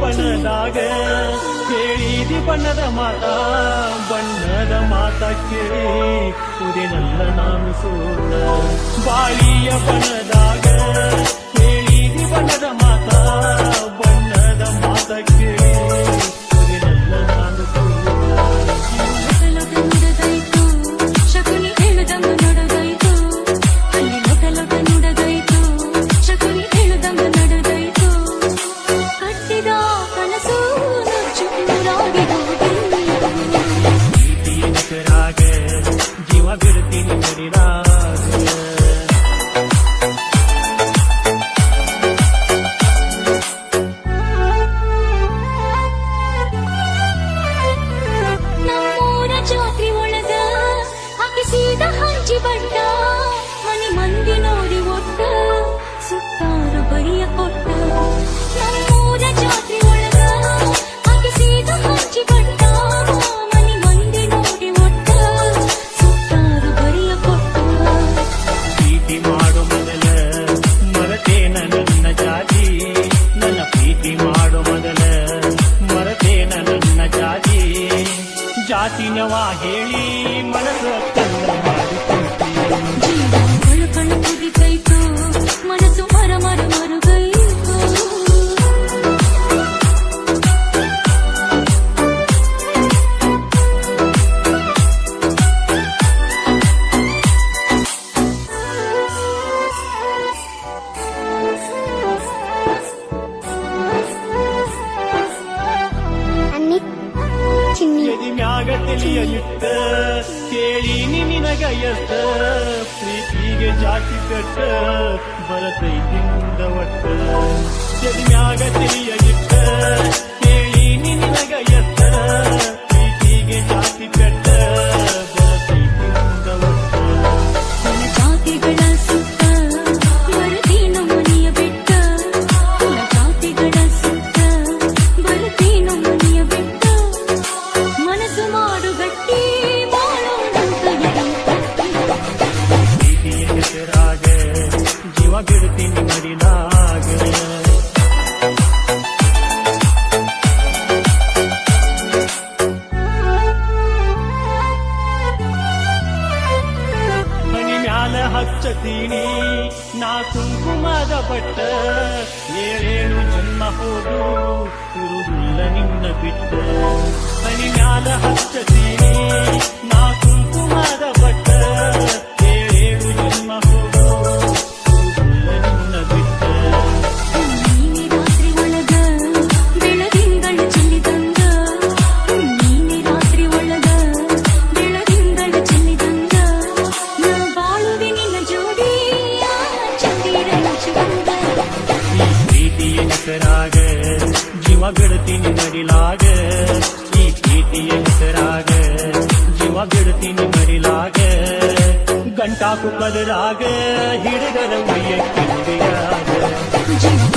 ಬಣ್ಣದಾಗ ಕೇಳಿದಿ ಬಣ್ಣದ ಮಾತ ಕೇಳಿ ಕುದಿನಲ್ಲ ನಾನು ಸೋತ ಬಾಳಿಯ ಬಣ್ಣದಾಗ ಕೇಳಿದಿ ಬಣ್ಣದ ಮಾತ ಕೇಳಿ ಕುದಿನಲ್ಲ ನಾನು ಸೋತ ಶಕುನಿ ಹೇಳುದಂಗ ನಡೆದಾಯ್ತು ಅಲ್ಲಿ ಲೊಟ ನುಡದಾಯ್ತು ಶಕುನಿ ಹೇಳುದಂಗ ನಡೆದಾಯ್ತು ಕಟ್ಟಿದ ಕನಸು ಪ್ರೀತಿಯರಾಗ ಜೀವ ಬಿಡ್ತೀನಿ ಮರಿರಾಗ ಜಾತ್ರೆ ಒಳಗ ಹಾಕಿಸಿದ ಹಂಚಿ ಬಡ್ಡ ಮನೆ ಮಂದಿ ನೋಡಿ ಒಟ್ಟ ಸುತ್ತಾರು ಬರಿಯ ಕೊಟ್ಟ ನಮ್ಮೂರ ಜಾತ್ರೆ ಒಳಗ ಹಾಕಿಸಿದ ಹಂಚಿ ಬಡ್ಡ ಮನೆ ಮಂದಿ ನೋಡಿ ಒಟ್ಟ ಸುತ್ತಾರು ಬರಿಯ ಕೊಟ್ಟ ಪ್ರೀತಿ ಮಾಡೋ ಮೊದಲ ಮರತೇನ ನನ್ನ ಜಾತಿ ನನ್ನ ಪ್ರೀತಿ ಮಾಡೋ ಮೊದಲ ಮರತೇನ ನನ್ನ ಜಾತಿ ಜಾತಿನವ ಹೇಳಿ ಮನಸ್ಸ ಕಲ್ಲ ಮಾಡಿಕೊಂಡಿ ಜೀವ ಕಳು ಕುದಿತೈತು ಮನಸ್ಸು ಮರುಗೈತು ಎದಿ ಮ್ಯಾಗ ತಿಳಿಯಲಿಟ್ಟ ಕೇಳಿ ನಿನಗ ಎತ್ತ ಪ್ರೀತಿಗೆ ಜಾತಿ ಕಟ್ಟ ಬರತೈತಿ ಮುಂದ ಒಟ್ಟ ಎದಿ ಮ್ಯಾಗ ತಿಳಿಯಲಿಟ್ಟ ಕೇಳಿ ನಿನಗ ಎತ್ತ ಪ್ರೀತಿಗೆ ಜಾತಿ ಕಟ್ಟ ಬರತೈತಿ ಮುಂದ ಒಟ್ಟ ಜಾತಿಗಳ ಸುತ್ತ ಬರತೀನು ಮನೆಯ ಬೆಟ್ಟ ಜಾತಿಗಳ ಸುತ್ತ ಬರತೀನು ಮನೆಯ ಬೆಟ್ಟ ಮನಸ್ಸು ಮಾಡು ಗಟ್ಟಿ ಬಾಳೋಣಂತ ಪ್ರೀತಿಯ ಹೆಸರಾಗ ಜೀವ ಬಿಡ್ತೀನಿ ಮರಿಲಾಗ ಮನಿ ಮ್ಯಾಲ ಹಚ್ಚತೀನಿ ನಾ ಕುಂಕುಮದ ಬಟ್ಟ ಏಳೇಳು ಜನ್ಮ ಹೋದು ಇರುವುದಿಲ್ಲ ನಿನ್ನ ಬಿಟ್ಟ ಮನಿ ಮ್ಯಾಲ ಹಚ್ಚತೀನಿ ನಾ ಕುಂಕುಮದ ಬಟ್ಟ ಏಳೇಳು ಜನ್ಮ ಹೋದು ಇರುವುದಿಲ್ಲ ನಿನ್ನ ಬಿಟ್ಟ ನೀನೆ ರಾತ್ರಿ ಒಳಗ ಬೆಳದಿಂಗಳು ಚೆಲ್ಲಿದಂಗ ನೀನೆ ರಾತ್ರಿ ಒಳಗ ಬೆಳದಿಂಗಳು ಚೆಲ್ಲಿದಂಗ ನಾ ಬಾಳುವೆ ನಿನ್ನ ಜೋಡಿ ಚಂದಿರಂಚುವಂಗ ಈ ಪ್ರೀತಿಯ ಹೆಸರಾಗ ಜೀವ ಬಿಡ್ತೀನಿ ಮರಿಲಾಗ ಈ ಪ್ರೀತಿಯ ಹೆಸರಾಗ ಜೀವ ಬಿಡ್ತೀನಿ ಮರಿಲಾಗ ಗಂಟಾಕು ಕದರಾಗ ಹಿಡಿದರ ಉಯ್ಯಕ್ಕೆ ನುಡಿಯಾಗ ಜೀವ